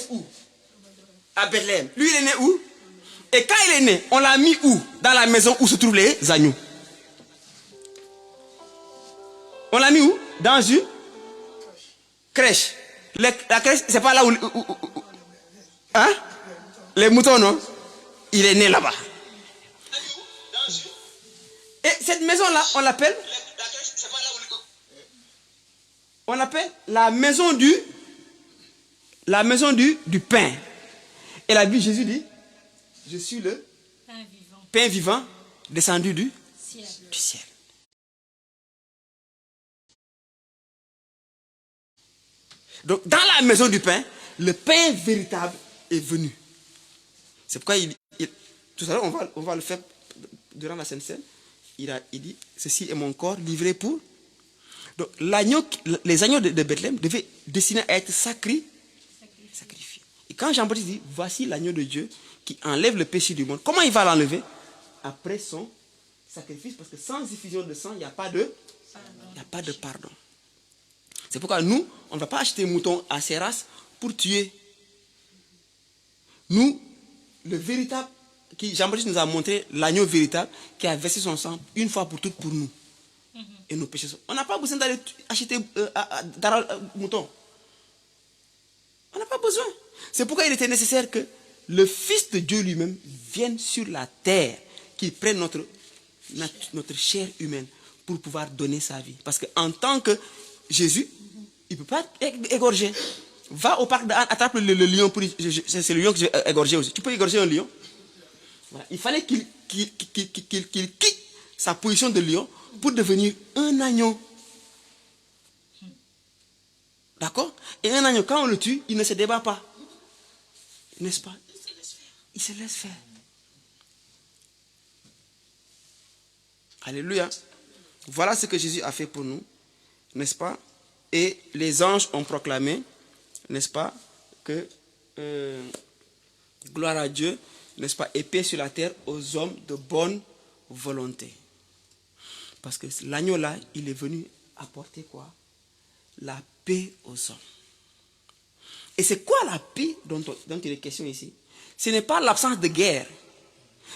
Où? À Bethléem. Lui, il est né où? Et quand il est né, on l'a mis où? Dans la maison où se trouvent les agneaux. On l'a mis où? Dans une crèche. La crèche, c'est pas là où hein? Les moutons, non? Il est né là-bas. Et cette maison-là, on l'appelle? On l'appelle la maison du pain. Et la Bible, Jésus dit, je suis le pain vivant descendu du ciel. Donc, dans la maison du pain, le pain véritable est venu. C'est pourquoi tout à l'heure, on va le faire durant la Sainte Seine. Il dit, ceci est mon corps livré pour. Donc, les agneaux de Bethléem devaient destiner à être sacrifiés. Et quand Jean-Baptiste dit, voici l'agneau de Dieu qui enlève le péché du monde, comment il va l'enlever? Après son sacrifice, parce que sans effusion de sang, il n'y a pas de pardon. C'est pourquoi nous, on ne va pas acheter mouton à ces races pour tuer. Nous, le véritable, Jean-Baptiste nous a montré l'agneau véritable qui a versé son sang une fois pour toutes pour nous. Et nos péchés. On n'a pas besoin d'aller acheter mouton. On n'a pas besoin. C'est pourquoi il était nécessaire que le Fils de Dieu lui-même vienne sur la terre, qu'il prenne notre chair humaine pour pouvoir donner sa vie. Parce qu'en tant que Jésus, il ne peut pas être égorgé. Va au parc d'Anne, attrape le lion. C'est le lion que je vais égorger aussi. Tu peux égorger un lion? Voilà. Il fallait qu'il quitte sa position de lion pour devenir un agneau. D'accord? Et un agneau, quand on le tue, il ne se débat pas. N'est-ce pas? Il se laisse faire. Alléluia. Voilà ce que Jésus a fait pour nous. N'est-ce pas? Et les anges ont proclamé, n'est-ce pas, que gloire à Dieu, n'est-ce pas, et paix sur la terre aux hommes de bonne volonté. Parce que l'agneau là, il est venu apporter quoi? La paix aux hommes. Et c'est quoi la paix dont il est question ici? Ce n'est pas l'absence de guerre.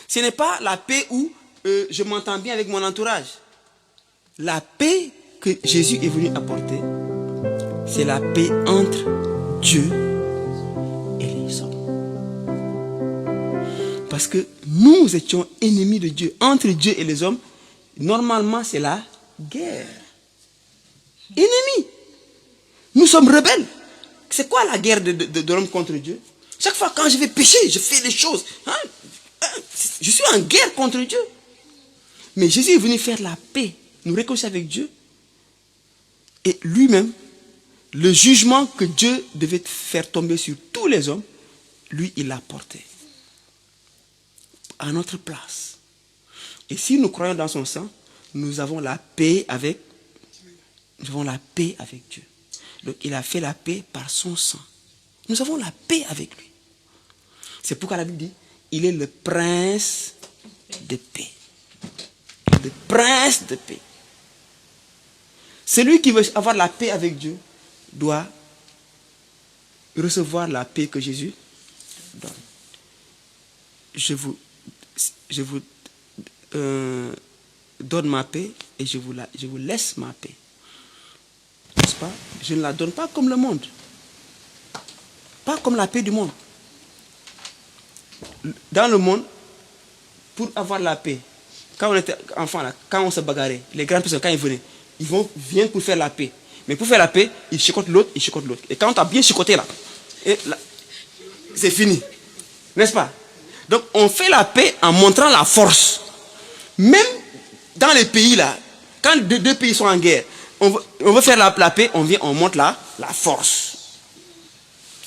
Ce n'est pas la paix où je m'entends bien avec mon entourage. La paix que Jésus est venu apporter, c'est la paix entre Dieu et les hommes. Parce que nous étions ennemis de Dieu. Entre Dieu et les hommes, normalement, c'est la guerre. Ennemis. Nous sommes rebelles. C'est quoi la guerre de l'homme contre Dieu? Chaque fois quand je vais pécher, je fais des choses. Je suis en guerre contre Dieu. Mais Jésus est venu faire la paix, nous réconcilier avec Dieu. Et lui-même, le jugement que Dieu devait faire tomber sur tous les hommes, lui, il l'a porté. À notre place. Et si nous croyons dans son sang, nous avons la paix avec Dieu. Donc il a fait la paix par son sang. Nous avons la paix avec lui. C'est pourquoi la Bible dit, il est le prince de paix. Le prince de paix. Celui qui veut avoir la paix avec Dieu doit recevoir la paix que Jésus donne. Je vous donne ma paix et je vous laisse ma paix. N'est-ce pas? Je ne la donne pas comme le monde. Pas comme la paix du monde. Dans le monde, pour avoir la paix, quand on était enfant, là, quand on se bagarrait, les grandes personnes, quand ils venaient, viennent pour faire la paix. Mais pour faire la paix, ils chicotent l'autre, ils chicotent l'autre. Et quand on t'a bien chicoté là, c'est fini. N'est-ce pas? Donc on fait la paix en montrant la force. Même dans les pays là, quand deux pays sont en guerre, on veut faire la paix, on montre la force.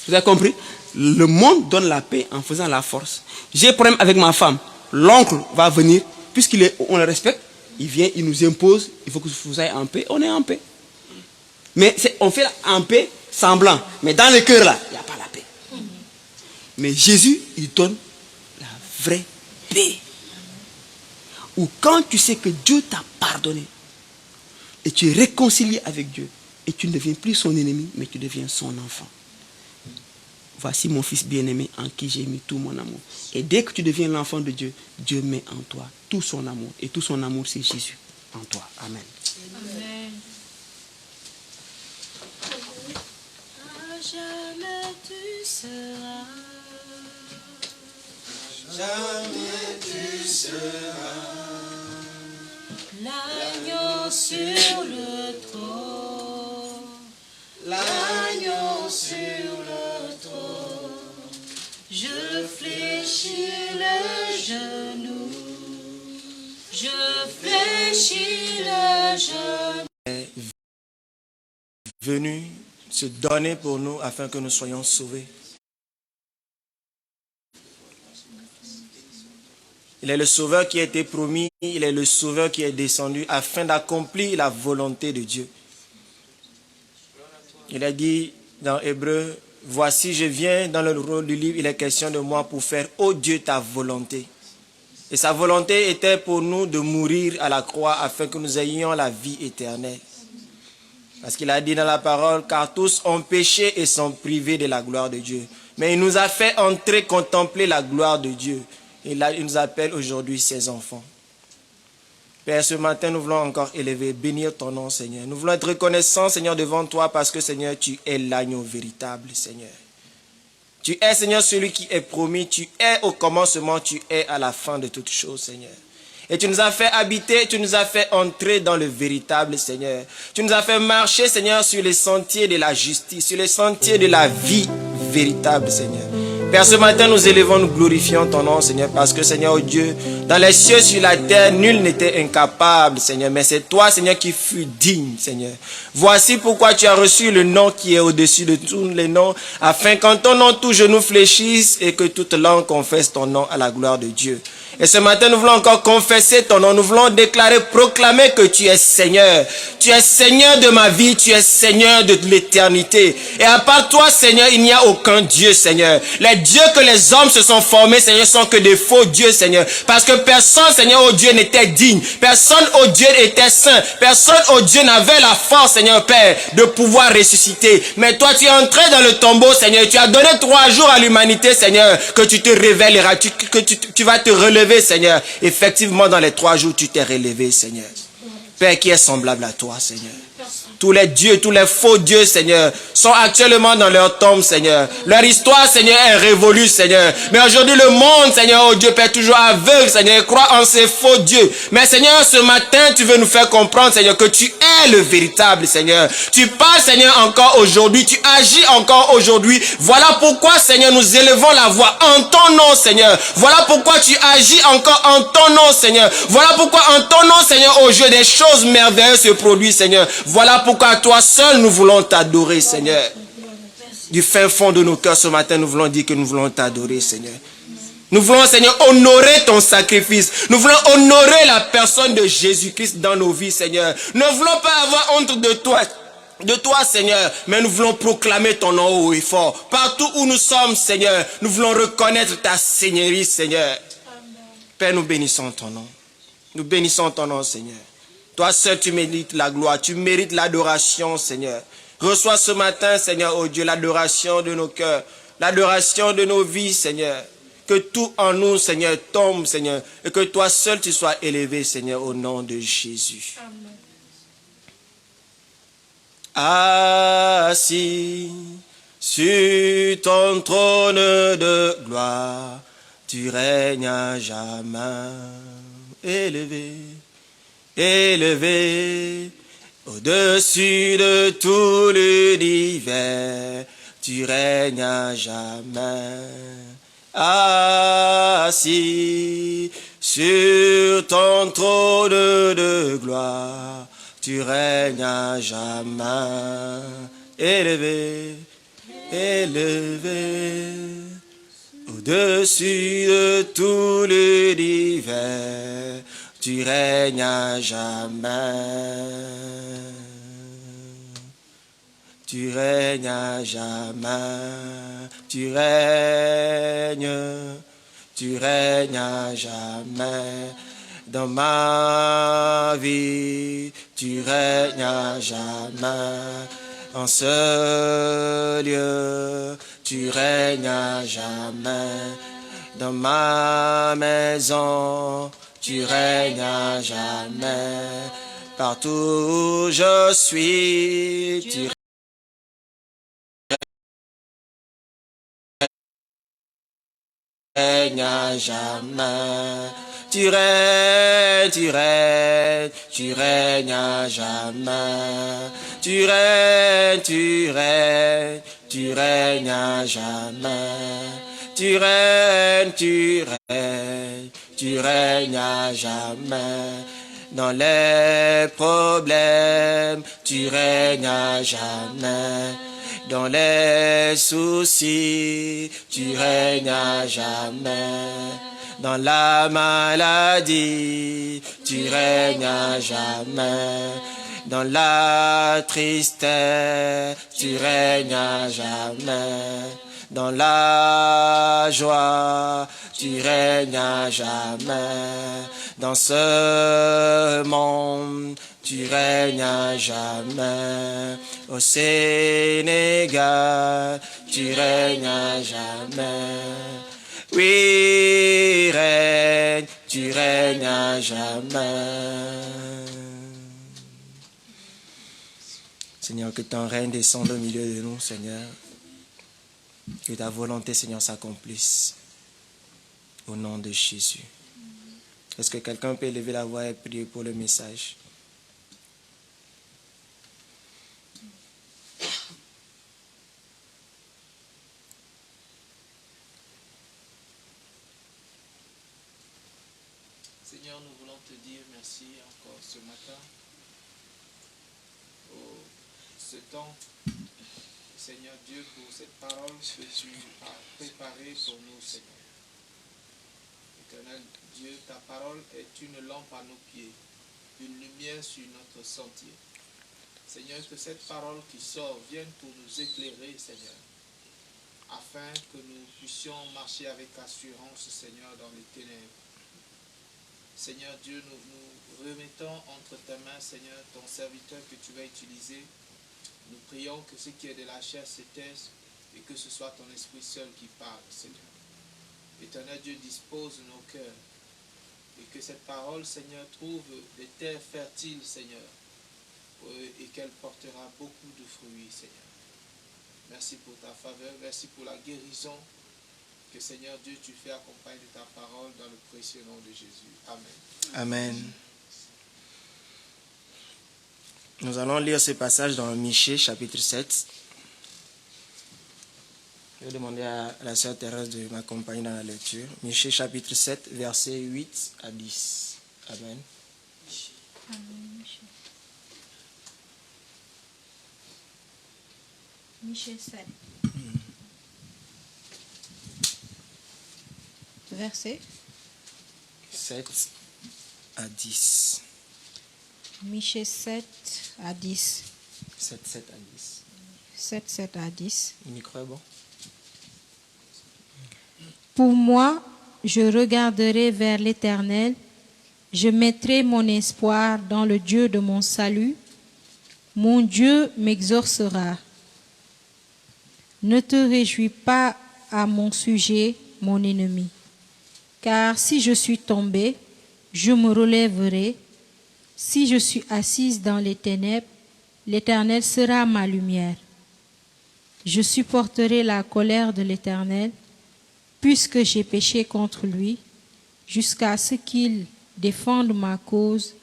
Vous avez compris? Le monde donne la paix en faisant la force. J'ai un problème avec ma femme. L'oncle va venir, puisqu'on le respecte, il vient, il nous impose, il faut que vous soyez en paix, on est en paix. Mais on fait en paix semblant. Mais dans le cœur là, il n'y a pas la paix. Mais Jésus, il donne la vraie paix. Ou quand tu sais que Dieu t'a pardonné, et tu es réconcilié avec Dieu, et tu ne deviens plus son ennemi, mais tu deviens son enfant. voici mon fils bien-aimé en qui j'ai mis tout mon amour. Et dès que tu deviens l'enfant de Dieu, Dieu met en toi tout son amour. Et tout son amour, c'est Jésus en toi. Amen. Amen. À jamais tu seras. Jamais tu seras L'agneau sur le trône. l'agneau sur le trône. Je fléchis le genou. Je fléchis le genou. Est venu se donner pour nous afin que nous soyons sauvés. Il est le sauveur qui a été promis, il est le sauveur qui est descendu afin d'accomplir la volonté de Dieu. Il a dit dans Hébreu, voici je viens dans le rôle du livre, il est question de moi pour faire, ô Dieu, ta volonté. Et sa volonté était pour nous de mourir à la croix afin que nous ayons la vie éternelle. Parce qu'il a dit dans la parole, car tous ont péché et sont privés de la gloire de Dieu. Mais il nous a fait entrer contempler la gloire de Dieu. Et là, il nous appelle aujourd'hui ses enfants. Père, ce matin, nous voulons encore élever, bénir ton nom, Seigneur. Nous voulons être reconnaissants, Seigneur, devant toi, parce que, Seigneur, tu es l'agneau véritable, Seigneur. Tu es, Seigneur, celui qui est promis. Tu es au commencement, tu es à la fin de toutes choses, Seigneur. Et tu nous as fait habiter, tu nous as fait entrer dans le véritable, Seigneur. Tu nous as fait marcher, Seigneur, sur les sentiers de la justice, sur les sentiers de la vie véritable, Seigneur. Père, ce matin, nous élevons, nous glorifions ton nom, Seigneur, parce que, Seigneur, oh Dieu, dans les cieux, sur la terre, nul n'était incapable, Seigneur, mais c'est toi, Seigneur, qui fus digne, Seigneur. Voici pourquoi tu as reçu le nom qui est au-dessus de tous les noms, afin qu'en ton nom, tout genou fléchisse et que toute langue confesse ton nom à la gloire de Dieu. Et ce matin, nous voulons encore confesser ton nom. Nous voulons déclarer, proclamer que tu es Seigneur. Tu es Seigneur de ma vie. Tu es Seigneur de l'éternité. Et à part toi, Seigneur, il n'y a aucun Dieu, Seigneur. Les dieux que les hommes se sont formés, Seigneur, sont que des faux dieux, Seigneur. Parce que personne, Seigneur, oh Dieu, n'était digne. Personne, oh Dieu, était saint. Personne, oh Dieu, n'avait la force, Seigneur, Père, de pouvoir ressusciter. Mais toi, tu es entré dans le tombeau, Seigneur. Tu as donné 3 jours à l'humanité, Seigneur, que tu te révéleras, que tu vas te relever, Seigneur. Effectivement, dans les 3 jours, tu t'es relevé, Seigneur. Père, qui est semblable à toi, Seigneur. Tous les dieux, tous les faux dieux, Seigneur, sont actuellement dans leur tombe, Seigneur. Leur histoire, Seigneur, est révolue, Seigneur. Mais aujourd'hui, le monde, Seigneur, oh Dieu, Père, toujours aveugle, Seigneur, croit en ces faux dieux. Mais, Seigneur, ce matin, tu veux nous faire comprendre, Seigneur, que tu es le véritable, Seigneur. Tu parles, Seigneur, encore aujourd'hui. Tu agis encore aujourd'hui. Voilà pourquoi, Seigneur, nous élevons la voix en ton nom, Seigneur. Voilà pourquoi tu agis encore en ton nom, Seigneur. Voilà pourquoi en ton nom, Seigneur, oh Dieu, des choses merveilleuses se produisent, Seigneur. Voilà pourquoi toi seul nous voulons t'adorer, Seigneur. Du fin fond de nos cœurs ce matin, nous voulons dire que nous voulons t'adorer, Seigneur. Nous voulons, Seigneur, honorer ton sacrifice. Nous voulons honorer la personne de Jésus-Christ dans nos vies, Seigneur. Nous ne voulons pas avoir honte de toi, Seigneur, mais nous voulons proclamer ton nom haut et fort. Partout où nous sommes, Seigneur, nous voulons reconnaître ta seigneurie, Seigneur. Père, nous bénissons ton nom. Nous bénissons ton nom, Seigneur. Toi seul, tu mérites la gloire, tu mérites l'adoration, Seigneur. Reçois ce matin, Seigneur, oh Dieu, l'adoration de nos cœurs, l'adoration de nos vies, Seigneur. Que tout en nous, Seigneur, tombe, Seigneur, et que toi seul, tu sois élevé, Seigneur, au nom de Jésus. Amen. Assis sur ton trône de gloire, tu règnes à jamais, élevé. Élevé au-dessus de tout l'univers, tu règnes à jamais. Assis sur ton trône de gloire, tu règnes à jamais. Élevé, élevé au-dessus de tout l'univers, tu règnes à jamais. Tu règnes à jamais. Tu règnes à jamais. Dans ma vie, tu règnes à jamais. En ce lieu, tu règnes à jamais. Dans ma maison, tu règnes à jamais. Partout où je suis, tu règnes à jamais. Tu règnes, tu règnes, tu règnes à jamais. Tu règnes, tu règnes, tu règnes à jamais. Tu règnes, tu règnes, tu règnes à jamais. Dans les problèmes, tu règnes à jamais. Dans les soucis, tu règnes à jamais. Dans la maladie, tu règnes à jamais. Dans la tristesse, tu règnes à jamais. Dans la joie, tu règnes à jamais. Dans ce monde, tu règnes à jamais. Au Sénégal, tu règnes à jamais. Oui, règne, tu règnes à jamais. Seigneur, que ton règne descende au milieu de nous, Seigneur. Que ta volonté, Seigneur, s'accomplisse. Au nom de Jésus. Est-ce que quelqu'un peut lever la voix et prier pour le message? Seigneur, nous voulons te dire merci encore ce matin pour ce temps, Seigneur Dieu, pour cette parole que tu as préparée pour nous, Seigneur. Éternel Dieu, ta parole est une lampe à nos pieds, une lumière sur notre sentier. Seigneur, que cette parole qui sort vienne pour nous éclairer, Seigneur, afin que nous puissions marcher avec assurance, Seigneur, dans les ténèbres. Seigneur Dieu, nous remettons entre tes mains, Seigneur, ton serviteur que tu vas utiliser. Nous prions que ce qui est de la chair se taise et que ce soit ton Esprit seul qui parle, Seigneur. Éternel Dieu, dispose nos cœurs et que cette parole, Seigneur, trouve des terres fertiles, Seigneur, et qu'elle portera beaucoup de fruits, Seigneur. Merci pour ta faveur, merci pour la guérison que, Seigneur Dieu, tu fais accompagner de ta parole dans le précieux nom de Jésus. Amen. Amen. Nous allons lire ce passage dans Michée, chapitre 7. Je vais demander à la sœur Thérèse de m'accompagner dans la lecture. Michée, chapitre 7, versets 8 à 10. Amen. Michée 7. Verset 7 à 10. Michée 7 à 10. 7 à 10. 7 à 10. Le micro est bon? Pour moi, je regarderai vers l'Éternel. Je mettrai mon espoir dans le Dieu de mon salut. Mon Dieu m'exaucera. Ne te réjouis pas à mon sujet, mon ennemi. Car si je suis tombé, je me relèverai. Si je suis assise dans les ténèbres, l'Éternel sera ma lumière. Je supporterai la colère de l'Éternel, puisque j'ai péché contre lui, jusqu'à ce qu'il défende ma cause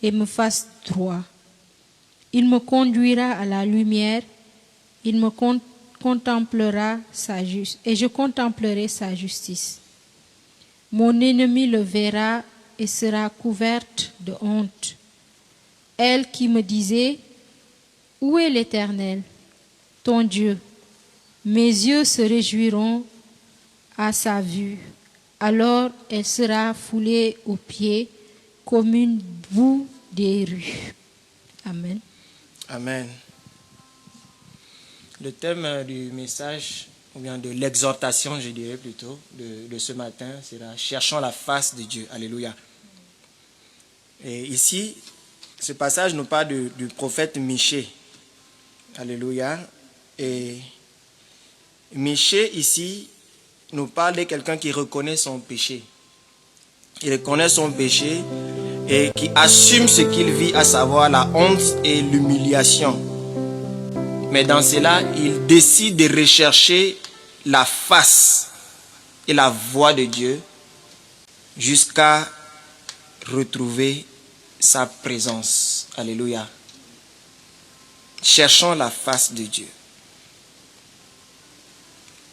et me fasse droit. Il me conduira à la lumière, il me contemplera et je contemplerai sa justice. Mon ennemi le verra et sera couverte de honte. Elle qui me disait, où est l'Éternel, ton Dieu? Mes yeux se réjouiront à sa vue. Alors elle sera foulée aux pieds comme une boue des rues. Amen. Amen. Le thème du message, ou bien de l'exhortation, je dirais plutôt, de ce matin, sera « Cherchons la face de Dieu ». Alléluia. Et ici, ce passage nous parle du prophète Michée. Alléluia. Et Michée ici nous parle de quelqu'un qui reconnaît son péché. Il reconnaît son péché et qui assume ce qu'il vit, à savoir la honte et l'humiliation. Mais dans cela, il décide de rechercher la face et la voix de Dieu jusqu'à retrouver sa présence. Alléluia. Cherchons la face de Dieu.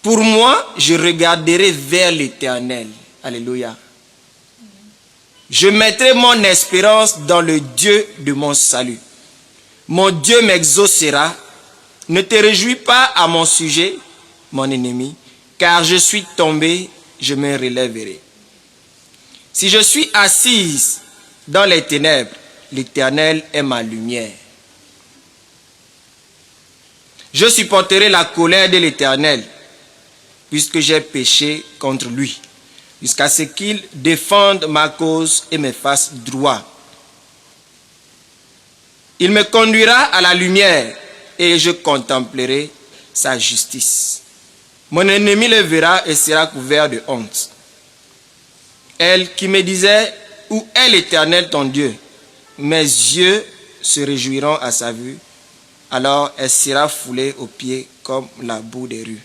Pour moi, je regarderai vers l'Éternel. Alléluia. Je mettrai mon espérance dans le Dieu de mon salut. Mon Dieu m'exaucera. Ne te réjouis pas à mon sujet, mon ennemi, car je suis tombé, je me relèverai. Si je suis assise dans les ténèbres, l'Éternel est ma lumière. Je supporterai la colère de l'Éternel, puisque j'ai péché contre lui, jusqu'à ce qu'il défende ma cause et me fasse droit. Il me conduira à la lumière et je contemplerai sa justice. Mon ennemi le verra et sera couvert de honte. Elle qui me disait, où est l'Éternel ton Dieu? Mes yeux se réjouiront à sa vue. Alors elle sera foulée aux pieds comme la boue des rues.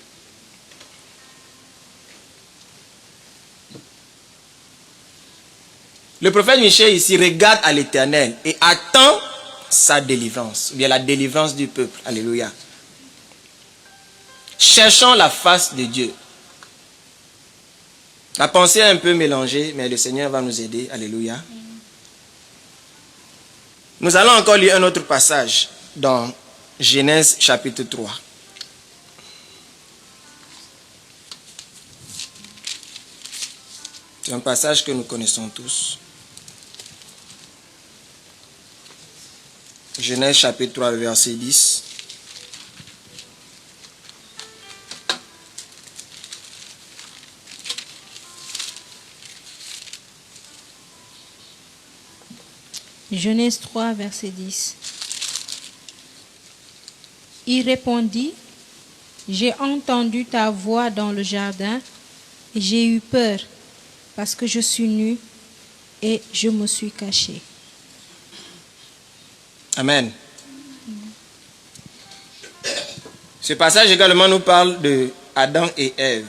Le prophète Michée ici regarde à l'Éternel et attend sa délivrance, ou bien la délivrance du peuple. Alléluia. Cherchons la face de Dieu. La pensée est un peu mélangée, mais le Seigneur va nous aider. Alléluia. Nous allons encore lire un autre passage dans Genèse chapitre 3. C'est un passage que nous connaissons tous. Genèse chapitre 3, verset 10. Genèse 3, verset 10. Il répondit, j'ai entendu ta voix dans le jardin et j'ai eu peur parce que je suis nu et je me suis caché. Amen. Ce passage également nous parle de Adam et Ève.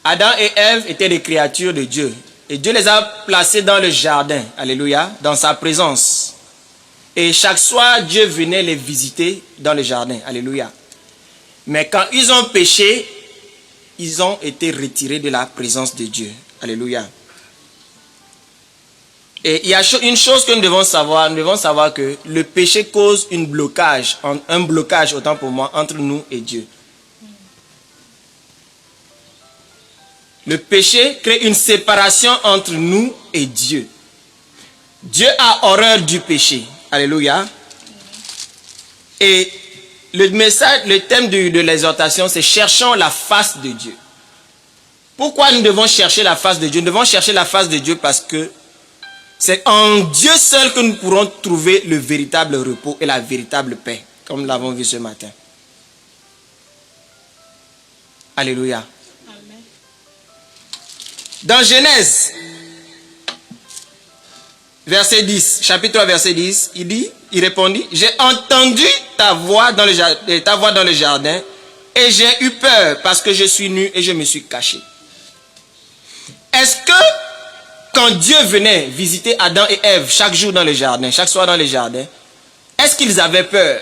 Adam et Ève étaient des créatures de Dieu. Et Dieu les a placés dans le jardin. Alléluia. Dans sa présence. Et chaque soir, Dieu venait les visiter dans le jardin. Alléluia. Mais quand ils ont péché, ils ont été retirés de la présence de Dieu. Alléluia. Et il y a une chose que nous devons savoir que le péché cause un blocage autant pour moi, entre nous et Dieu. Le péché crée une séparation entre nous et Dieu. Dieu a horreur du péché. Alléluia. Et le thème de l'exhortation, c'est cherchons la face de Dieu. Pourquoi nous devons chercher la face de Dieu? Nous devons chercher la face de Dieu parce que c'est en Dieu seul que nous pourrons trouver le véritable repos et la véritable paix, comme nous l'avons vu ce matin. Alléluia. Amen. Dans Genèse, verset 10, chapitre 3, verset 10, il répondit, j'ai entendu ta voix dans le jardin et j'ai eu peur parce que je suis nu et je me suis caché. Est-ce que quand Dieu venait visiter Adam et Ève chaque jour dans le jardin, chaque soir dans le jardin, est-ce qu'ils avaient peur?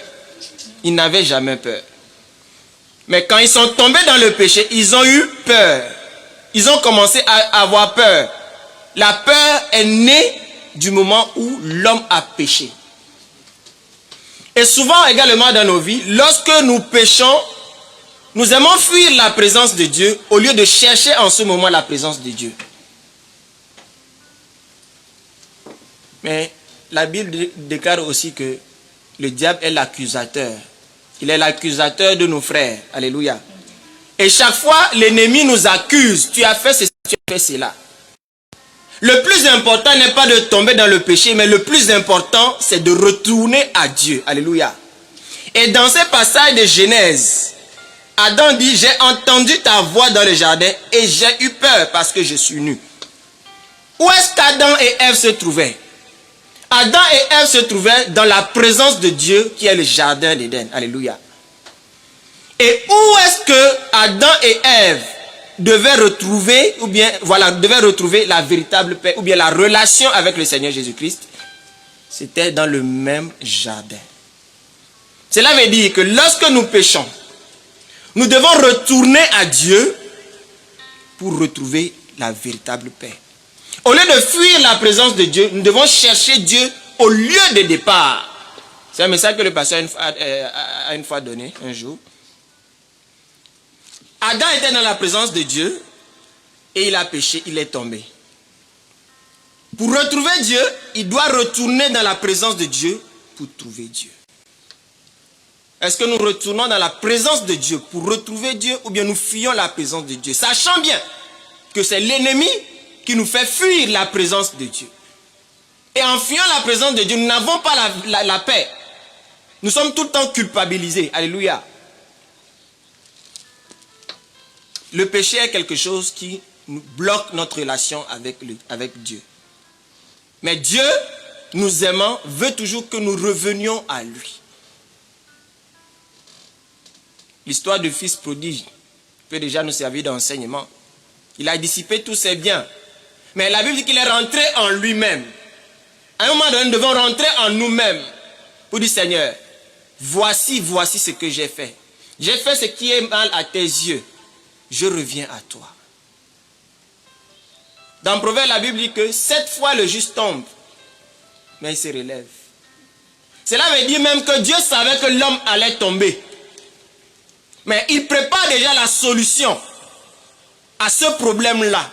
Ils n'avaient jamais peur. Mais quand ils sont tombés dans le péché, ils ont eu peur. Ils ont commencé à avoir peur. La peur est née du moment où l'homme a péché. Et souvent également dans nos vies, lorsque nous péchons, nous aimons fuir la présence de Dieu au lieu de chercher en ce moment la présence de Dieu. Mais la Bible déclare aussi que le diable est l'accusateur. Il est l'accusateur de nos frères. Alléluia. Et chaque fois, l'ennemi nous accuse. Tu as fait ceci, tu as fait cela. Le plus important n'est pas de tomber dans le péché, mais le plus important, c'est de retourner à Dieu. Alléluia. Et dans ce passage de Genèse, Adam dit, j'ai entendu ta voix dans le jardin et j'ai eu peur parce que je suis nu. Où est-ce qu'Adam et Ève se trouvaient? Adam et Ève se trouvaient dans la présence de Dieu qui est le jardin d'Éden. Alléluia. Et où est-ce que Adam et Ève devaient retrouver, devaient retrouver la véritable paix, ou bien la relation avec le Seigneur Jésus-Christ? C'était dans le même jardin. Cela veut dire que lorsque nous péchons, nous devons retourner à Dieu pour retrouver la véritable paix. Au lieu de fuir la présence de Dieu, nous devons chercher Dieu au lieu de départ. C'est un message que le pasteur a une fois donné, un jour. Adam était dans la présence de Dieu et il a péché, il est tombé. Pour retrouver Dieu, il doit retourner dans la présence de Dieu pour trouver Dieu. Est-ce que nous retournons dans la présence de Dieu pour retrouver Dieu ou bien nous fuyons la présence de Dieu, sachant bien que c'est l'ennemi qui nous fait fuir la présence de Dieu. Et en fuyant la présence de Dieu, nous n'avons pas la paix. Nous sommes tout le temps culpabilisés. Alléluia. Le péché est quelque chose qui nous bloque notre relation avec Dieu. Mais Dieu, nous aimant, veut toujours que nous revenions à lui. L'histoire du fils prodigue peut déjà nous servir d'enseignement. Il a dissipé tous ses biens. Mais la Bible dit qu'il est rentré en lui-même. À un moment donné, nous devons rentrer en nous-mêmes pour dire, Seigneur, voici ce que j'ai fait. J'ai fait ce qui est mal à tes yeux. Je reviens à toi. Dans Proverbe, la Bible dit que 7 fois le juste tombe, mais il se relève. Cela veut dire même que Dieu savait que l'homme allait tomber. Mais il prépare déjà la solution à ce problème-là.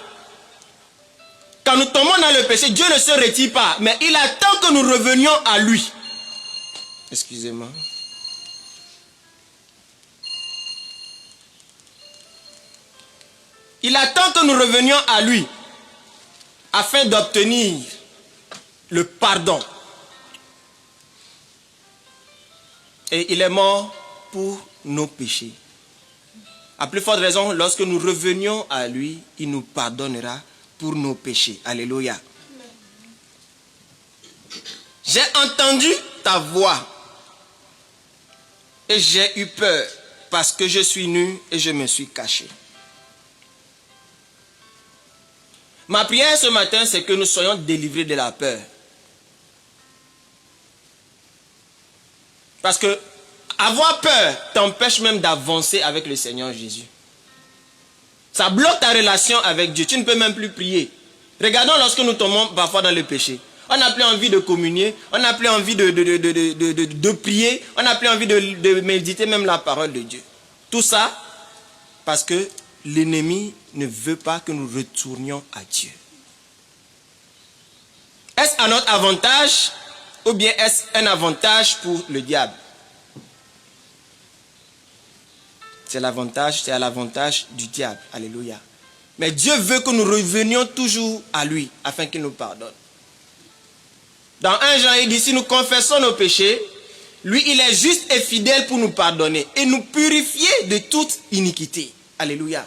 Quand nous tombons dans le péché, Dieu ne se retire pas, mais il attend que nous revenions à lui. Excusez-moi. Il attend que nous revenions à lui afin d'obtenir le pardon. Et il est mort pour nos péchés. À plus forte raison, lorsque nous revenions à lui, il nous pardonnera pour nos péchés. Alléluia. J'ai entendu ta voix et j'ai eu peur parce que je suis nu et je me suis caché. Ma prière ce matin, c'est que nous soyons délivrés de la peur. Parce que avoir peur t'empêche même d'avancer avec le Seigneur Jésus. Ça bloque ta relation avec Dieu. Tu ne peux même plus prier. Regardons lorsque nous tombons parfois dans le péché. On n'a plus envie de communier. On n'a plus envie de prier. On n'a plus envie de méditer même la parole de Dieu. Tout ça parce que l'ennemi ne veut pas que nous retournions à Dieu. Est-ce à notre avantage ou bien est-ce un avantage pour le diable? C'est à l'avantage du diable. Alléluia. Mais Dieu veut que nous revenions toujours à lui afin qu'il nous pardonne. Dans 1 Jean, il dit, si nous confessons nos péchés, lui, il est juste et fidèle pour nous pardonner et nous purifier de toute iniquité. Alléluia.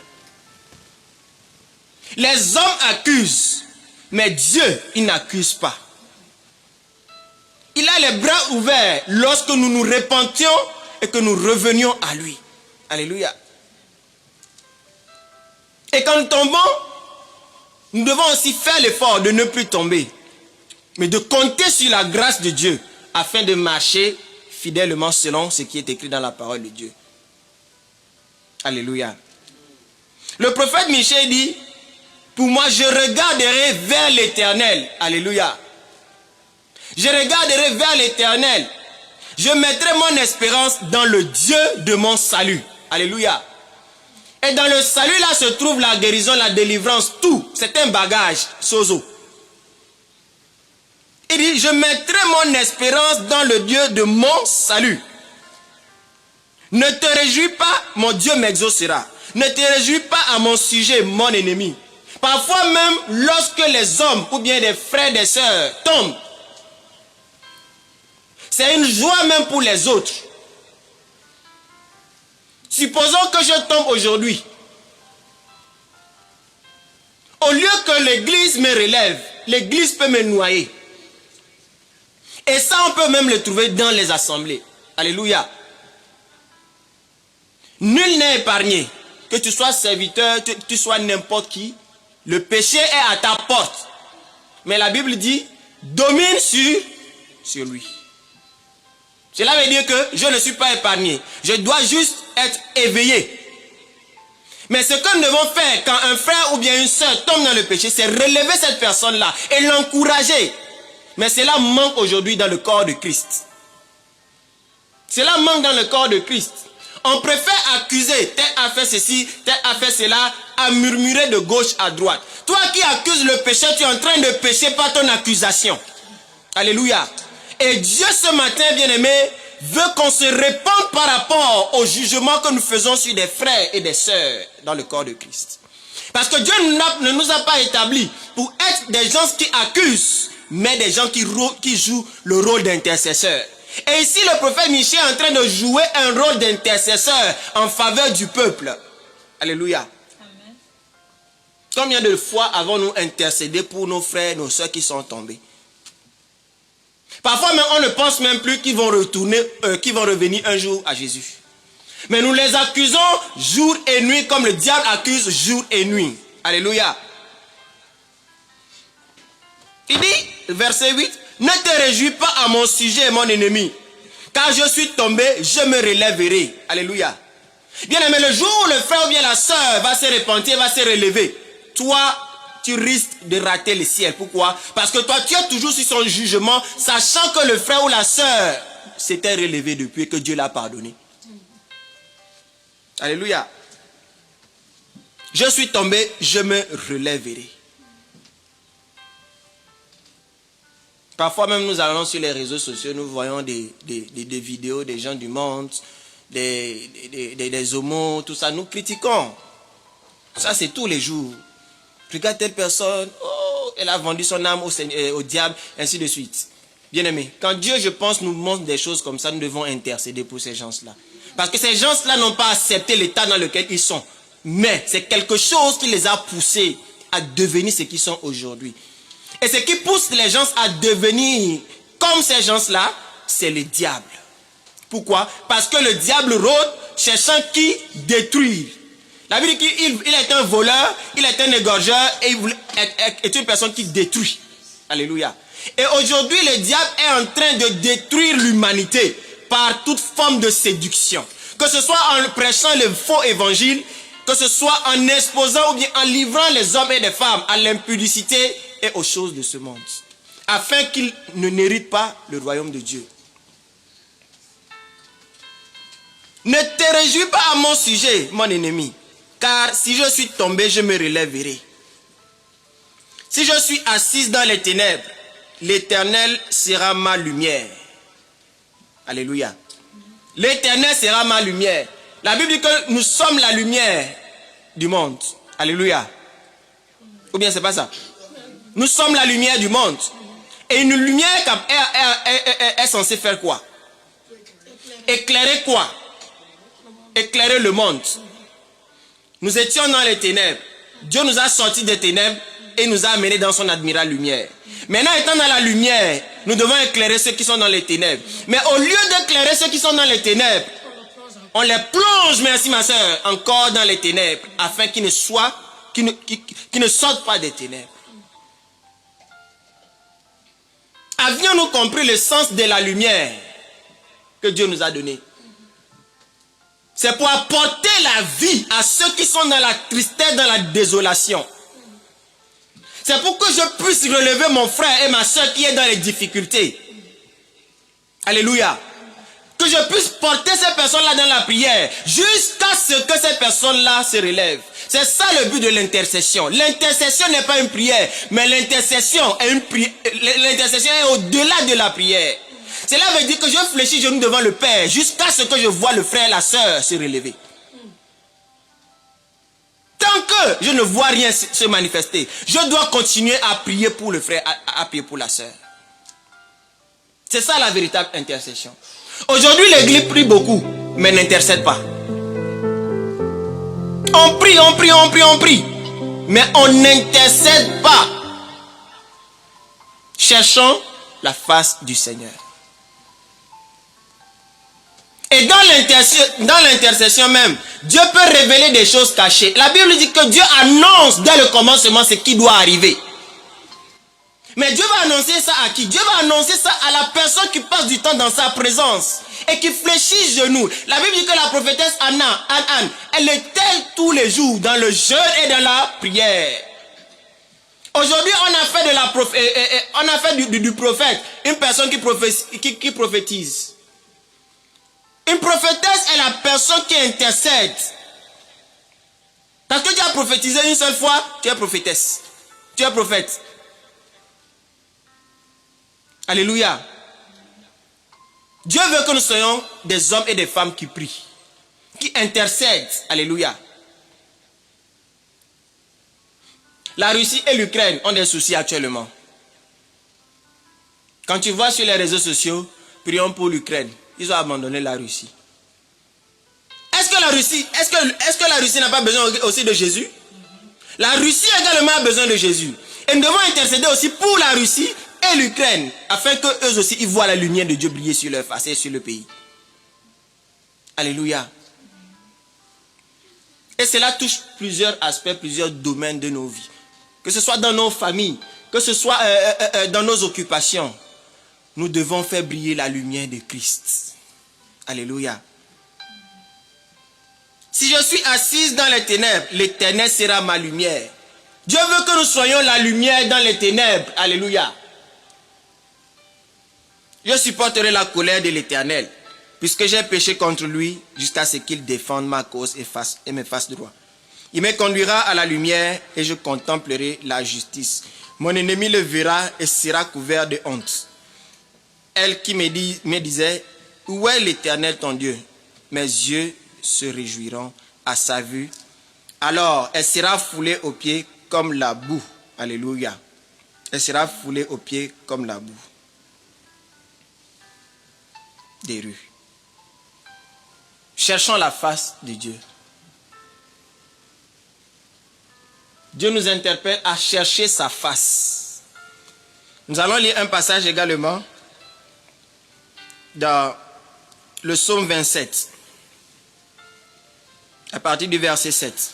Les hommes accusent, mais Dieu, il n'accuse pas. Il a les bras ouverts lorsque nous nous repentions et que nous revenions à lui. Alléluia. Et quand nous tombons, nous devons aussi faire l'effort de ne plus tomber, mais de compter sur la grâce de Dieu afin de marcher fidèlement selon ce qui est écrit dans la parole de Dieu. Alléluia. Le prophète Michée dit, pour moi je regarderai vers l'Éternel. Alléluia. Je regarderai vers l'Éternel. Je mettrai mon espérance dans le Dieu de mon salut. Alléluia. Et dans le salut là se trouve la guérison, la délivrance, tout. C'est un bagage, sozo. Il dit, je mettrai mon espérance dans le Dieu de mon salut. Ne te réjouis pas, mon Dieu m'exaucera. Ne te réjouis pas à mon sujet, mon ennemi. Parfois même, lorsque les hommes ou bien des frères, des sœurs tombent, c'est une joie même pour les autres. Supposons que je tombe aujourd'hui. Au lieu que l'église me relève, l'église peut me noyer. Et ça, on peut même le trouver dans les assemblées. Alléluia. Nul n'est épargné. Que tu sois serviteur, que tu sois n'importe qui. Le péché est à ta porte. Mais la Bible dit, domine sur lui. Cela veut dire que je ne suis pas épargné. Je dois juste être éveillé. Mais ce que nous devons faire quand un frère ou bien une soeur tombe dans le péché, c'est relever cette personne-là et l'encourager. Mais cela manque aujourd'hui dans le corps de Christ. Cela manque dans le corps de Christ. On préfère accuser, tel a fait ceci, tel a fait cela, à murmurer de gauche à droite. Toi qui accuses le péché, tu es en train de pécher par ton accusation. Alléluia. Et Dieu ce matin, bien-aimé, veut qu'on se répande par rapport au jugement que nous faisons sur des frères et des sœurs dans le corps de Christ. Parce que Dieu ne nous a pas établis pour être des gens qui accusent, mais des gens qui jouent le rôle d'intercesseur. Et ici, le prophète Michée est en train de jouer un rôle d'intercesseur en faveur du peuple. Alléluia. Amen. Combien de fois avons-nous intercédé pour nos frères, nos soeurs qui sont tombés? Parfois même, on ne pense même plus qu'ils vont revenir un jour à Jésus. Mais nous les accusons jour et nuit comme le diable accuse jour et nuit. Alléluia. Il dit, verset 8, « Ne te réjouis pas à mon sujet, mon ennemi, car je suis tombé, je me relèverai. » Alléluia. Bien aimé, le jour où le frère ou bien la sœur va se repentir, va se relever, toi, tu risques de rater le ciel. Pourquoi? Parce que toi, tu es toujours sur son jugement, sachant que le frère ou la sœur s'était relevé depuis que Dieu l'a pardonné. Alléluia. Je suis tombé, je me relèverai. Parfois même nous allons sur les réseaux sociaux, nous voyons des vidéos des gens du monde, des homos, tout ça, nous critiquons. Ça c'est tous les jours. Regarde telle personne, oh, elle a vendu son âme au diable, ainsi de suite. Bien-aimé, quand Dieu, je pense, nous montre des choses comme ça, nous devons intercéder pour ces gens-là. Parce que ces gens-là n'ont pas accepté l'état dans lequel ils sont. Mais c'est quelque chose qui les a poussés à devenir ce qu'ils sont aujourd'hui. Et ce qui pousse les gens à devenir comme ces gens-là, c'est le diable. Pourquoi? Parce que le diable rôde cherchant qui détruire. La Bible dit qu'il est un voleur, il est un égorgeur et il est une personne qui détruit. Alléluia. Et aujourd'hui, le diable est en train de détruire l'humanité par toute forme de séduction. Que ce soit en prêchant le faux évangile, que ce soit en exposant ou bien en livrant les hommes et les femmes à l'impudicité et aux choses de ce monde, afin qu'ils ne n'héritent pas le royaume de Dieu. Ne te réjouis pas à mon sujet, mon ennemi, car si je suis tombé, je me relèverai. Si je suis assise dans les ténèbres, l'Éternel sera ma lumière. Alléluia. L'Éternel sera ma lumière. La Bible dit que nous sommes la lumière du monde. Alléluia. Ou bien c'est pas ça? Nous sommes la lumière du monde. Et une lumière est censée faire quoi? Éclairer quoi? Éclairer le monde. Nous étions dans les ténèbres. Dieu nous a sortis des ténèbres et nous a amenés dans son admirable lumière. Maintenant, étant dans la lumière, nous devons éclairer ceux qui sont dans les ténèbres. Mais au lieu d'éclairer ceux qui sont dans les ténèbres, on les plonge, merci ma soeur, encore dans les ténèbres, afin qu'ils ne sortent pas des ténèbres. Avions-nous compris le sens de la lumière que Dieu nous a donnée? C'est pour apporter la vie à ceux qui sont dans la tristesse, dans la désolation. C'est pour que je puisse relever mon frère et ma soeur qui est dans les difficultés. Alléluia. Que je puisse porter ces personnes-là dans la prière jusqu'à ce que ces personnes-là se relèvent. C'est ça le but de l'intercession. L'intercession n'est pas une prière, mais l'intercession est au-delà de la prière. Cela veut dire que je fléchis genoux devant le Père jusqu'à ce que je vois le frère et la sœur se relever. Tant que je ne vois rien se manifester, je dois continuer à prier pour le frère, à prier pour la sœur. C'est ça la véritable intercession. Aujourd'hui, l'église prie beaucoup, mais n'intercède pas. On prie, on prie, on prie, on prie. Mais on n'intercède pas. Cherchons la face du Seigneur. Et dans l'intercession même, Dieu peut révéler des choses cachées. La Bible dit que Dieu annonce dès le commencement ce qui doit arriver. Mais Dieu va annoncer ça à qui? Dieu va annoncer ça à la personne qui passe du temps dans sa présence et qui fléchit genoux. La Bible dit que la prophétesse Anna, elle était tous les jours dans le jeûne et dans la prière. Aujourd'hui, on a fait du prophète une personne qui prophétise. Une prophétesse est la personne qui intercède. Parce que tu as prophétisé une seule fois, tu es prophétesse. Tu es prophète. Alléluia. Dieu veut que nous soyons des hommes et des femmes qui prient, qui intercèdent. Alléluia. La Russie et l'Ukraine ont des soucis actuellement. Quand tu vois sur les réseaux sociaux, prions pour l'Ukraine. Ils ont abandonné la Russie. Est-ce que la Russie n'a pas besoin aussi de Jésus? La Russie également a besoin de Jésus. Et nous devons intercéder aussi pour la Russie et l'Ukraine, afin qu'eux aussi ils voient la lumière de Dieu briller sur leur face et sur le pays. Alléluia. Et cela touche plusieurs aspects, plusieurs domaines de nos vies. Que ce soit dans nos familles, que ce soit dans nos occupations. Nous devons faire briller la lumière de Christ. Alléluia. Si je suis assise dans les ténèbres, l'Éternel sera ma lumière. Dieu veut que nous soyons la lumière dans les ténèbres. Alléluia. Je supporterai la colère de l'Éternel, puisque j'ai péché contre lui, jusqu'à ce qu'il défende ma cause et me fasse droit. Il me conduira à la lumière et je contemplerai la justice. Mon ennemi le verra et sera couvert de honte. Elle qui me disait, où est l'Éternel ton Dieu? Mes yeux se réjouiront à sa vue. Alors, elle sera foulée aux pieds comme la boue. Alléluia. Elle sera foulée aux pieds comme la boue des rues. Cherchons la face de Dieu. Dieu nous interpelle à chercher sa face. Nous allons lire un passage également dans le psaume 27, à partir du verset 7.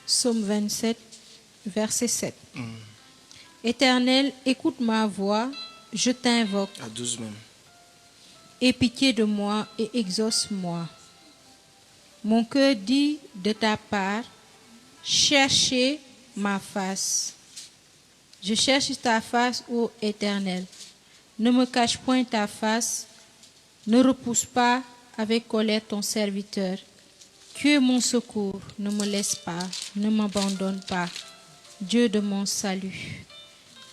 Psaume 27, verset 7. Éternel, écoute ma voix, je t'invoque. À 12 même. Aie pitié de moi et exauce-moi. Mon cœur dit de ta part, cherchez ma face. Je cherche ta face, ô Éternel. Ne me cache point ta face, ne repousse pas avec colère ton serviteur. Tu es mon secours, ne me laisse pas, ne m'abandonne pas, Dieu de mon salut.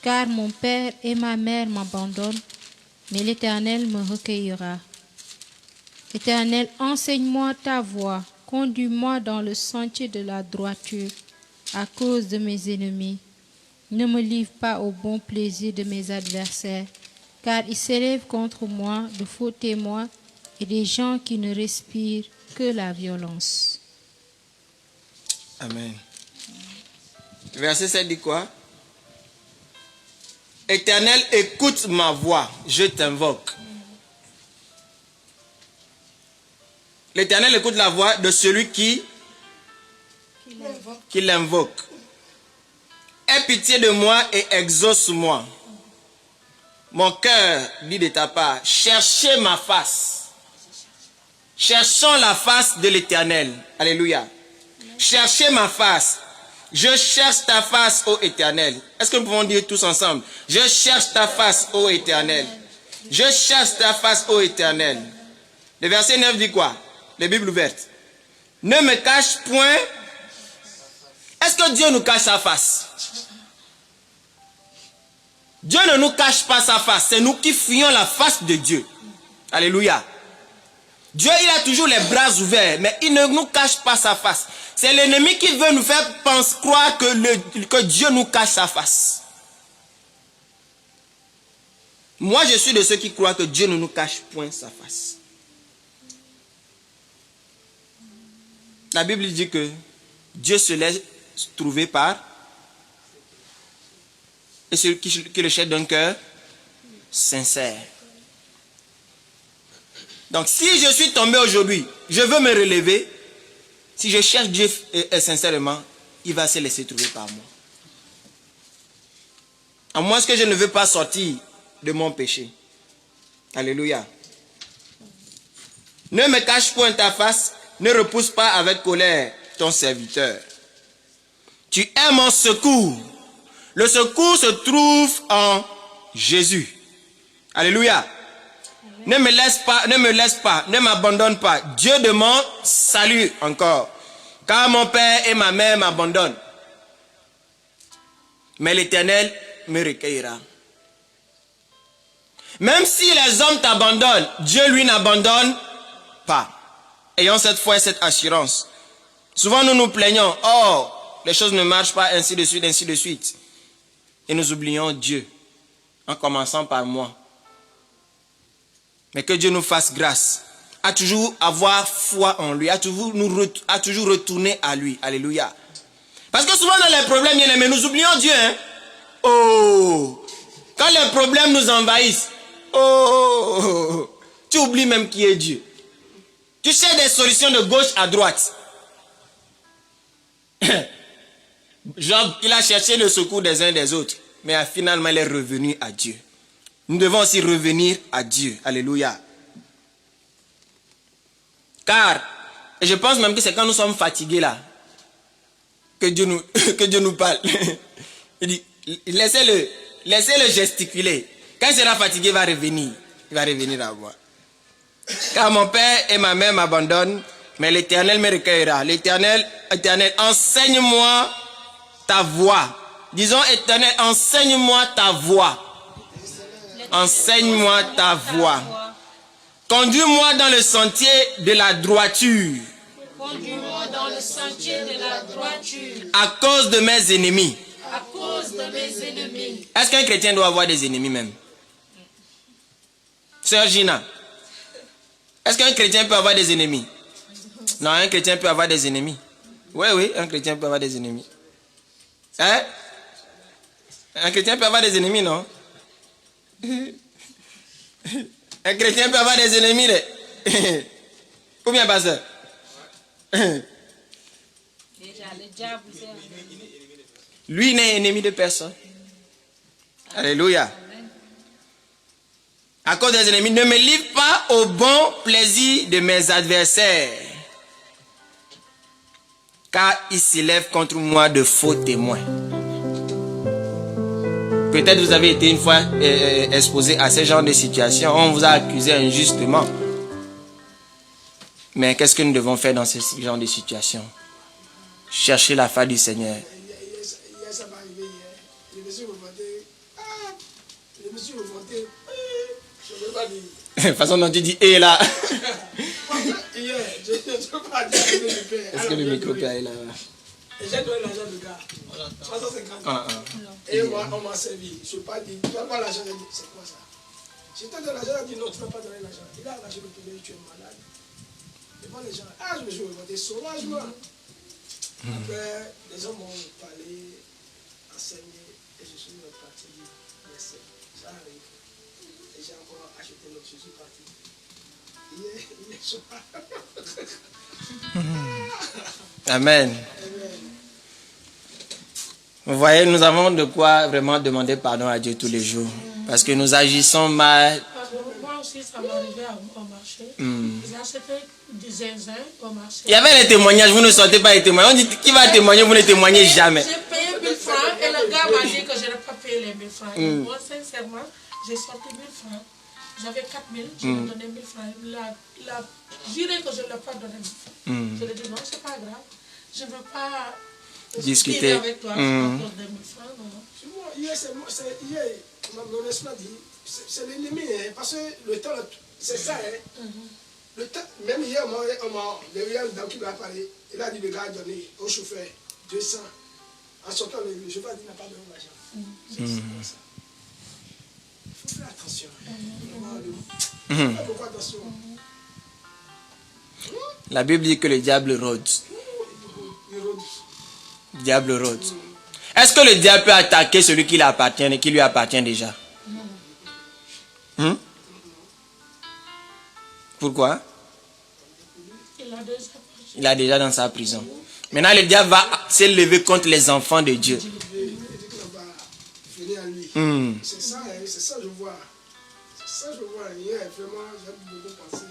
Car mon père et ma mère m'abandonnent, mais l'Éternel me recueillera. Éternel, enseigne-moi ta voie, conduis-moi dans le sentier de la droiture, à cause de mes ennemis. Ne me livre pas au bon plaisir de mes adversaires, car ils s'élèvent contre moi de faux témoins et des gens qui ne respirent que la violence. Amen. Verset 7 dit quoi? Éternel, écoute ma voix, je t'invoque. L'Éternel écoute la voix de celui qui l'invoque. Aie pitié de moi et exauce-moi. Mon cœur dit de ta part, cherchez ma face. Cherchons la face de l'Éternel. Alléluia. Cherchez ma face. Je cherche ta face, ô Éternel. Est-ce que nous pouvons dire tous ensemble? Je cherche ta face, ô Éternel. Je cherche ta face, ô Éternel. Le verset 9 dit quoi? Les Bibles ouvertes. Ne me cache point. Est-ce que Dieu nous cache sa face? Dieu ne nous cache pas sa face. C'est nous qui fuyons la face de Dieu. Alléluia. Dieu, il a toujours les bras ouverts, mais il ne nous cache pas sa face. C'est l'ennemi qui veut nous faire croire que Dieu nous cache sa face. Moi, je suis de ceux qui croient que Dieu ne nous cache point sa face. La Bible dit que Dieu se laisse trouver par et celui qui le cherche d'un cœur sincère. Donc, si je suis tombé aujourd'hui, je veux me relever. Si je cherche Dieu sincèrement, il va se laisser trouver par moi. À moins que je ne veux pas sortir de mon péché. Alléluia. Ne me cache point ta face, ne repousse pas avec colère ton serviteur. Tu es mon secours. Le secours se trouve en Jésus. Alléluia. Ne me laisse pas, ne m'abandonne pas. Dieu de mon salut encore. Car mon père et ma mère m'abandonnent. Mais l'Éternel me recueillera. Même si les hommes t'abandonnent, Dieu lui n'abandonne pas. Ayons cette foi et cette assurance. Souvent nous nous plaignons, oh, les choses ne marchent pas, ainsi de suite, ainsi de suite. Et nous oublions Dieu, en commençant par moi. Mais que Dieu nous fasse grâce, à toujours avoir foi en lui, à toujours retourner à lui. Alléluia. Parce que souvent dans les problèmes, bien aimés, nous oublions Dieu. Hein? Oh, quand les problèmes nous envahissent, oh, tu oublies même qui est Dieu. Tu cherches des solutions de gauche à droite. Job, il a cherché le secours des uns des autres, mais finalement il est revenu à Dieu. Nous devons aussi revenir à Dieu. Alléluia. Car, et je pense même que c'est quand nous sommes fatigués là, que Dieu nous parle. Il dit, laissez-le gesticuler. Quand il sera fatigué, il va revenir. Il va revenir à moi. Car mon père et ma mère m'abandonnent, mais l'Éternel me recueillera. L'Éternel, enseigne-moi ta voie. Disons, Éternel, enseigne-moi ta voie. Enseigne-moi ta voie. Conduis-moi dans le sentier de la droiture. Conduis-moi dans le sentier de la droiture. À cause de mes ennemis. À cause de mes ennemis. Est-ce qu'un chrétien doit avoir des ennemis même? Sœur Gina, est-ce qu'un chrétien peut avoir des ennemis? Non, un chrétien peut avoir des ennemis. Oui, un chrétien peut avoir des ennemis. Hein? Un chrétien peut avoir des ennemis, non? Un chrétien peut avoir des ennemis, combien pasteur? Déjà, le diable, Lui n'est ennemi de personne. Alléluia. À cause des ennemis, ne me livre pas au bon plaisir de mes adversaires, car ils s'élèvent contre moi de faux témoins. Peut-être vous avez été une fois exposé à ce genre de situation. On vous a accusé injustement. Mais qu'est-ce que nous devons faire dans ce genre de situation? Chercher la face du Seigneur. Ça va arriver hier. Je me suis remonté. Je ne veux pas dire. La façon dont tu dis « et là ». Hier, je ne veux pas dire. Est-ce que le micro est là? Et j'ai donné l'argent de gars. 350. Et moi, on m'a servi. Je ne veux pas dire. Tu n'as pas l'argent. C'est quoi ça? Je t'ai donné l'argent. Il a dit non, tu n'as pas donné l'argent. Il a arraché le poulet, tu es malade. Devant les gens. Ah, je me suis remonté sauvagement. Après, les gens m'ont parlé, enseigné, et je suis reparti. Merci. Ça arrive. Et j'ai encore acheté l'autre. Je suis parti. Il est soir. Amen. Vous voyez, nous avons de quoi vraiment demander pardon à Dieu tous les jours. Parce que nous agissons mal. Moi aussi, ça m'est arrivé au marché. J'ai acheté du zinzin au marché. Il y avait les témoignages, vous ne sortez pas les témoignages. On dit qui va témoigner, vous ne témoignez jamais. J'ai payé 1000 francs et le gars m'a dit que je n'ai pas payé les 1000 francs. Et moi, sincèrement, j'ai sorti 1000 francs. J'avais 4000, je lui ai donné 1000 francs. Il a juré que je ne lui ai pas donné 1000 francs. Je lui ai dit non, c'est pas grave. Je ne veux pas discuter avec toi à cause de 1000 francs. Non. Hier, mon esprit dit, c'est l'ennemi, hein, parce que le temps, c'est ça. Hein. Le temps, même hier, il y a une dame qui m'a parlé. Il a dit, le gars a donné au chauffeur 200. En sortant, le chauffeur a dit, il n'a pas donné l'argent. C'est ça. Il faut faire attention. Fais beaucoup attention. La Bible dit que le diable rôde. Il rôde. Le diable rôde. Est-ce que le diable peut attaquer celui qui lui appartient déjà? Pourquoi? Il a déjà dans sa prison. Maintenant, le diable va s'élever contre les enfants de Dieu. Il dit qu'il va venir à lui. C'est ça, je vois. C'est ça, je vois. Il y a vraiment, j'ai beaucoup pensé.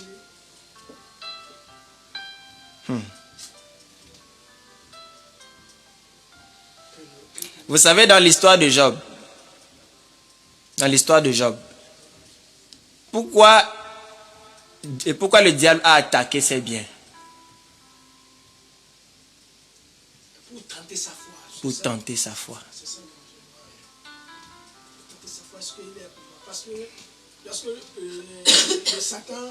Vous savez, dans l'histoire de Job, pourquoi le diable a attaqué ses biens? Pour tenter sa foi. Pour tenter sa foi. C'est ça, pour tenter sa foi. Parce que lorsque le Satan,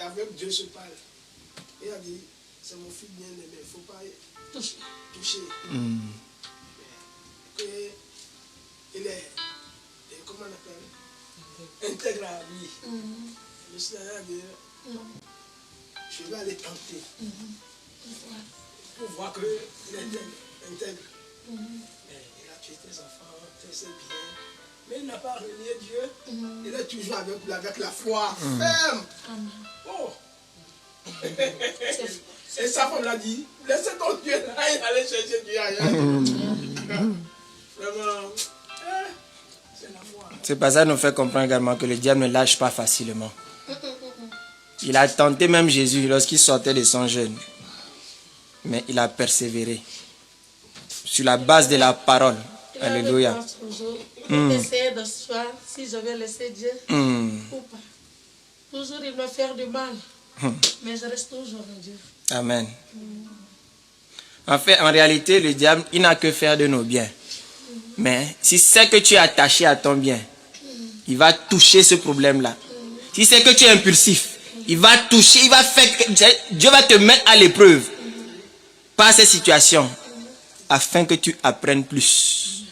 avec Dieu se parle, il a dit, c'est mon fils bien-aimé, il ne faut pas toucher. Il est, comment on appelle, intègre à lui. Le Seigneur a dit, je vais aller tenter. Pour voir qu'il est intègre. Il a tué tes enfants, fait ses biens. Mais il n'a pas renié Dieu. Il est toujours avec la foi ferme. Oh. Et sa femme l'a dit, laissez ton Dieu là et allez chercher Dieu ailleurs. Vraiment, c'est la foi. Ce passage nous fait comprendre également que le diable ne lâche pas facilement. Il a tenté même Jésus lorsqu'il sortait de son jeûne. Mais il a persévéré sur la base de la parole. Alléluia. Essayer de voir si je vais laisser Dieu ou pas. Toujours il me fait du mal. Mais je reste toujours en Dieu. Amen. En fait, en réalité, le diable, il n'a que faire de nos biens. Mais si c'est que tu es attaché à ton bien, il va toucher ce problème-là. Si c'est que tu es impulsif, il va toucher, il va faire que Dieu va te mettre à l'épreuve par ces situations afin que tu apprennes plus.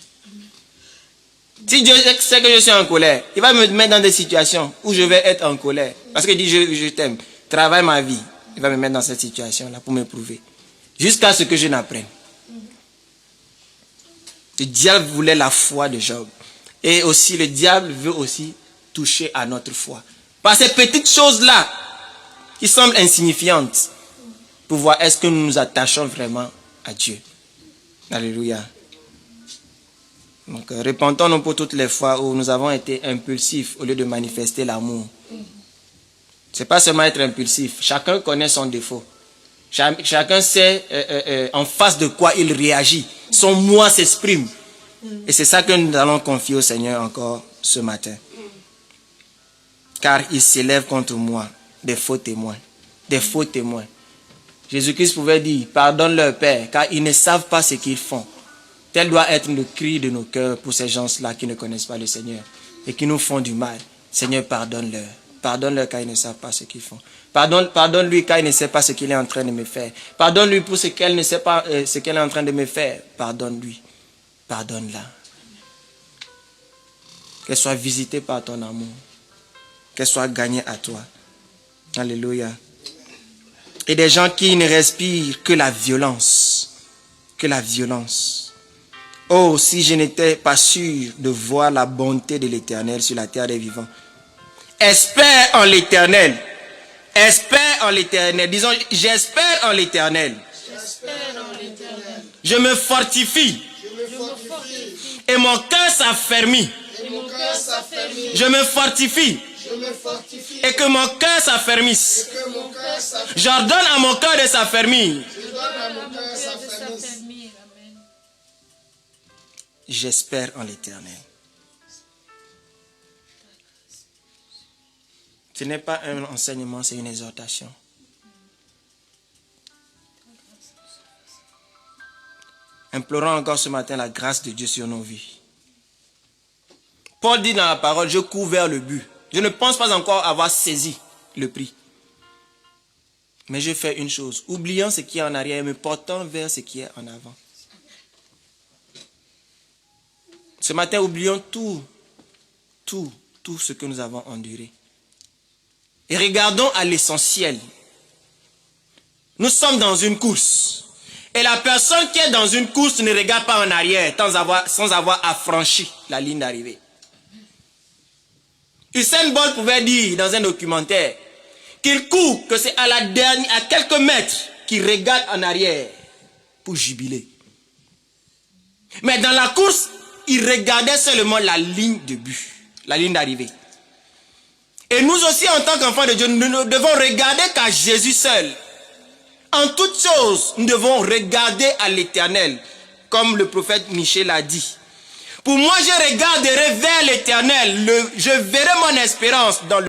Si Dieu sait que je suis en colère, il va me mettre dans des situations où je vais être en colère. Parce qu'il dit je t'aime, travaille ma vie. Il va me mettre dans cette situation-là pour m'éprouver. Jusqu'à ce que je n'apprenne. Le diable voulait la foi de Job. Et aussi le diable veut aussi toucher à notre foi. Par ces petites choses-là qui semblent insignifiantes. Pour voir est-ce que nous nous attachons vraiment à Dieu. Alléluia. Donc, repentons-nous pour toutes les fois où nous avons été impulsifs au lieu de manifester l'amour. Ce n'est pas seulement être impulsif. Chacun connaît son défaut. Chacun sait en face de quoi il réagit. Son moi s'exprime. Et c'est ça que nous allons confier au Seigneur encore ce matin. Car il s'élève contre moi des faux témoins. Des faux témoins. Jésus-Christ pouvait dire, pardonne leur Père, car ils ne savent pas ce qu'ils font. Tel doit être le cri de nos cœurs pour ces gens-là qui ne connaissent pas le Seigneur et qui nous font du mal. Seigneur, pardonne-leur. Pardonne-leur car ils ne savent pas ce qu'ils font. Pardonne-lui car il ne sait pas ce qu'il est en train de me faire. Pardonne-lui pour ce qu'elle ne sait pas ce qu'elle est en train de me faire. Pardonne-lui. Pardonne-la. Qu'elle soit visitée par ton amour. Qu'elle soit gagnée à toi. Alléluia. Et des gens qui ne respirent que la violence. Que la violence. Oh, si je n'étais pas sûr de voir la bonté de l'Éternel sur la terre des vivants. Espère en l'Éternel. Espère en l'Éternel. Disons, j'espère en l'Éternel. Je me fortifie. Et mon cœur s'affermit. Je me fortifie. Et que mon cœur s'affermisse. J'ordonne à mon cœur de s'affermir. J'espère en l'Éternel. Ce n'est pas un enseignement, c'est une exhortation. Implorons encore ce matin la grâce de Dieu sur nos vies. Paul dit dans la parole, je cours vers le but. Je ne pense pas encore avoir saisi le prix. Mais je fais une chose, oubliant ce qui est en arrière et me portant vers ce qui est en avant. Ce matin, oublions tout ce que nous avons enduré. Et regardons à l'essentiel. Nous sommes dans une course. Et la personne qui est dans une course ne regarde pas en arrière sans avoir affranchi la ligne d'arrivée. Usain Bolt pouvait dire dans un documentaire qu'il court, que c'est à quelques mètres qu'il regarde en arrière pour jubiler. Mais dans la course, il regardait seulement la ligne de but, la ligne d'arrivée. Et nous aussi, en tant qu'enfants de Dieu, nous ne devons regarder qu'à Jésus seul. En toutes choses, nous devons regarder à l'Éternel, comme le prophète Michée l'a dit. Pour moi, je regarderai vers l'Éternel, je verrai mon espérance dans le